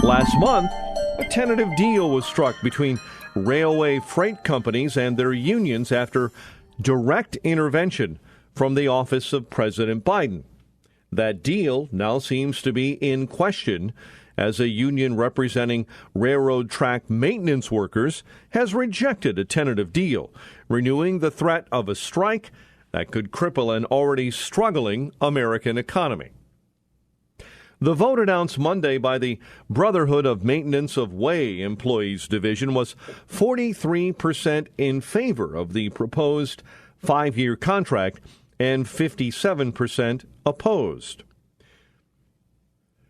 Last month, a tentative deal was struck between railway freight companies and their unions after direct intervention from the office of President Biden. That deal now seems to be in question as a union representing railroad track maintenance workers has rejected a tentative deal, renewing the threat of a strike that could cripple an already struggling American economy. The vote announced Monday by the Brotherhood of Maintenance of Way Employees Division was 43% in favor of the proposed 5-year contract and 57% opposed.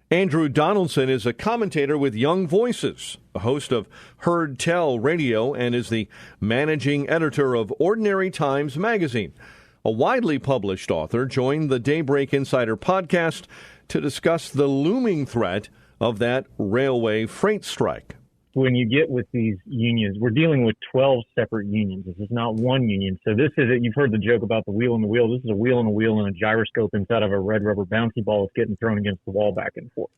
Andrew Donaldson is a commentator with Young Voices, a host of Heard Tell Radio, and is the managing editor of Ordinary Times magazine. A widely published author joined the Daybreak Insider Podcast to discuss the looming threat of that railway freight strike. When you get with these unions, we're dealing with 12 separate unions. This is not one union. So this is it. You've heard the joke about the wheel in the wheel. This is a wheel in a wheel and a gyroscope inside of a red rubber bouncy ball that's getting thrown against the wall back and forth.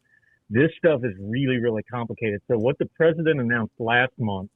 This stuff is really, really complicated. So what the president announced last month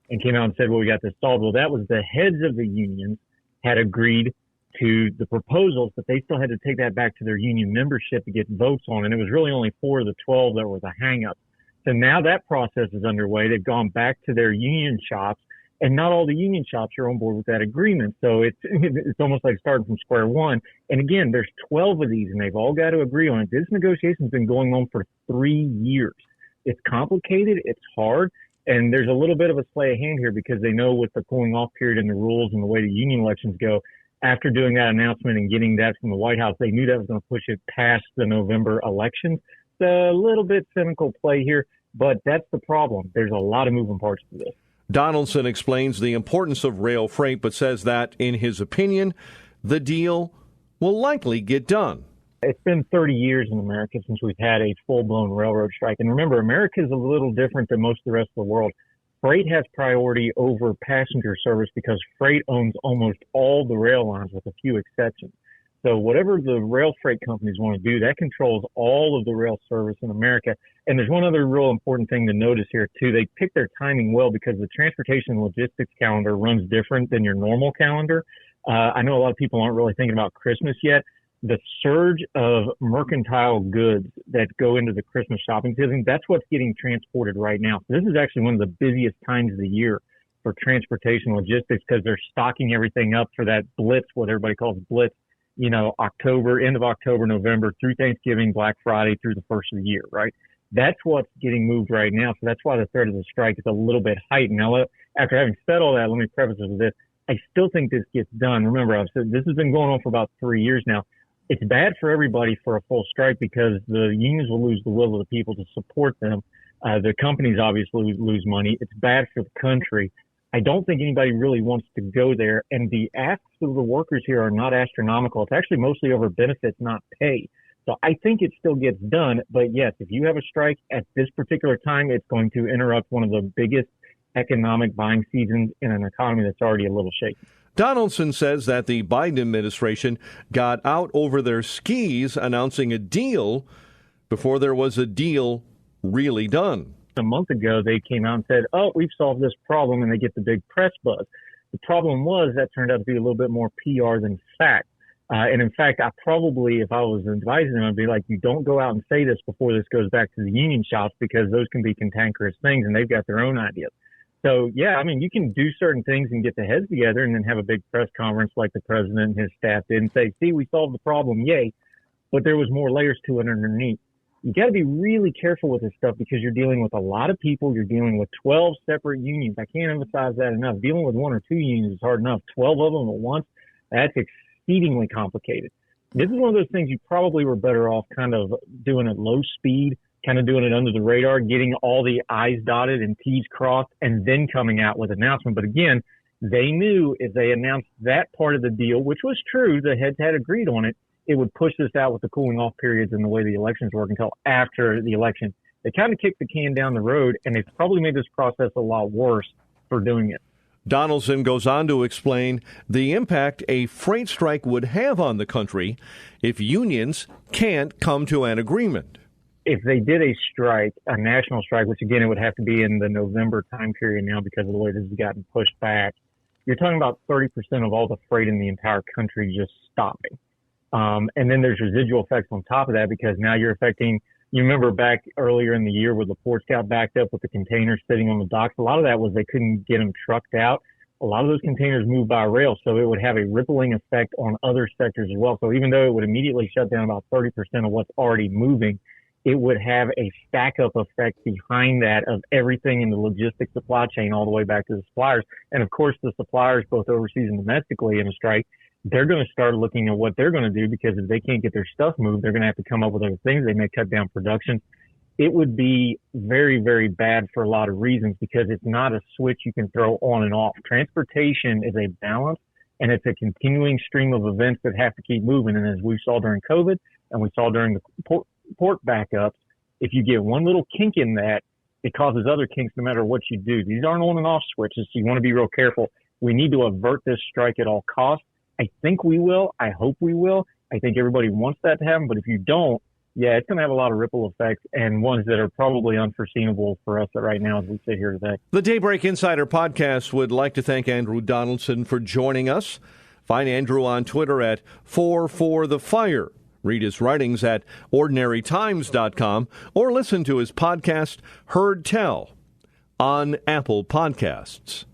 and came out and said, well, we got this solved. Well, that was the heads of the unions had agreed to the proposals, but they still had to take that back to their union membership to get votes on. And it was really only 4 of the 12 that were the hang-up. So now that process is underway. They've gone back to their union shops, and not all the union shops are on board with that agreement. So it's almost like starting from square one. And again, there's 12 of these, and they've all got to agree on it. This negotiation's been going on for 3 years. It's complicated. It's hard. And there's a little bit of a sleight of hand here because they know with the cooling off period and the rules and the way the union elections go, after doing that announcement and getting that from the White House, they knew that was going to push it past the November elections. It's a little bit cynical play here, but that's the problem. There's a lot of moving parts to this. Donaldson explains the importance of rail freight, but says that, in his opinion, the deal will likely get done. It's been 30 years in America since we've had a full-blown railroad strike. And remember, America is a little different than most of the rest of the world. Freight has priority over passenger service because freight owns almost all the rail lines with a few exceptions. So whatever the rail freight companies want to do, that controls all of the rail service in America. And there's one other real important thing to notice here, too. They pick their timing well because the transportation and logistics calendar runs different than your normal calendar. I know a lot of people aren't really thinking about Christmas yet. The surge of mercantile goods that go into the Christmas shopping season, that's what's getting transported right now. So this is actually one of the busiest times of the year for transportation logistics because they're stocking everything up for that blitz, what everybody calls blitz, October, end of October, November, through Thanksgiving, Black Friday, through the first of the year, right? That's what's getting moved right now. So that's why the threat of the strike is a little bit heightened. Now, after having said all that, let me preface it with this. I still think this gets done. Remember, I've said this has been going on for about 3 years now. It's bad for everybody for a full strike because the unions will lose the will of the people to support them. The companies obviously lose money. It's bad for the country. I don't think anybody really wants to go there. And the asks of the workers here are not astronomical. It's actually mostly over benefits, not pay. So I think it still gets done. But yes, if you have a strike at this particular time, it's going to interrupt one of the biggest economic buying seasons in an economy that's already a little shaky. Donaldson says that the Biden administration got out over their skis announcing a deal before there was a deal really done. A month ago, they came out and said, oh, we've solved this problem, and they get the big press buzz. The problem was that turned out to be a little bit more PR than fact. And in fact, I probably, if I was advising them, I'd be like, you don't go out and say this before this goes back to the union shops because those can be cantankerous things, and they've got their own ideas. So, yeah, I mean, you can do certain things and get the heads together and then have a big press conference like the president and his staff did and say, see, we solved the problem, yay. But there was more layers to it underneath. You got to be really careful with this stuff because you're dealing with a lot of people. You're dealing with 12 separate unions. I can't emphasize that enough. Dealing with 1 or 2 unions is hard enough. 12 of them at once, that's exceedingly complicated. This is one of those things you probably were better off kind of doing at low speed, kind of doing it under the radar, getting all the I's dotted and T's crossed, and then coming out with an announcement. But again, they knew if they announced that part of the deal, which was true, the heads had agreed on it, it would push this out with the cooling off periods and the way the elections work until after the election. They kind of kicked the can down the road, and they've probably made this process a lot worse for doing it. Donaldson goes on to explain the impact a freight strike would have on the country if unions can't come to an agreement. if they did a strike, a national strike, which again, it would have to be in the November time period now because of the way this has gotten pushed back, you're talking about 30% of all the freight in the entire country just stopping. And then there's residual effects on top of that because now you're affecting, you remember back earlier in the year where the ports got backed up with the containers sitting on the docks. A lot of that was they couldn't get them trucked out. A lot of those containers moved by rail, so it would have a rippling effect on other sectors as well. So even though it would immediately shut down about 30% of what's already moving, it would have a stack-up effect behind that of everything in the logistics supply chain all the way back to the suppliers. And of course, the suppliers, both overseas and domestically in a strike, they're going to start looking at what they're going to do because if they can't get their stuff moved, they're going to have to come up with other things. They may cut down production. It would be very, very bad for a lot of reasons because it's not a switch you can throw on and off. Transportation is a balance and it's a continuing stream of events that have to keep moving. And as we saw during COVID and we saw during the port backups, if you get one little kink in that, it causes other kinks no matter what you do. These aren't on and off switches, so you want to be real careful. We need to avert this strike at all costs. I think we will. I hope we will. I think everybody wants that to happen, but if you don't, yeah, it's going to have a lot of ripple effects and ones that are probably unforeseeable for us right now as we sit here today. The Daybreak Insider Podcast would like to thank Andrew Donaldson for joining us. Find Andrew on Twitter at 4forthefire. Read his writings at ordinarytimes.com or listen to his podcast, Heard Tell, on Apple Podcasts.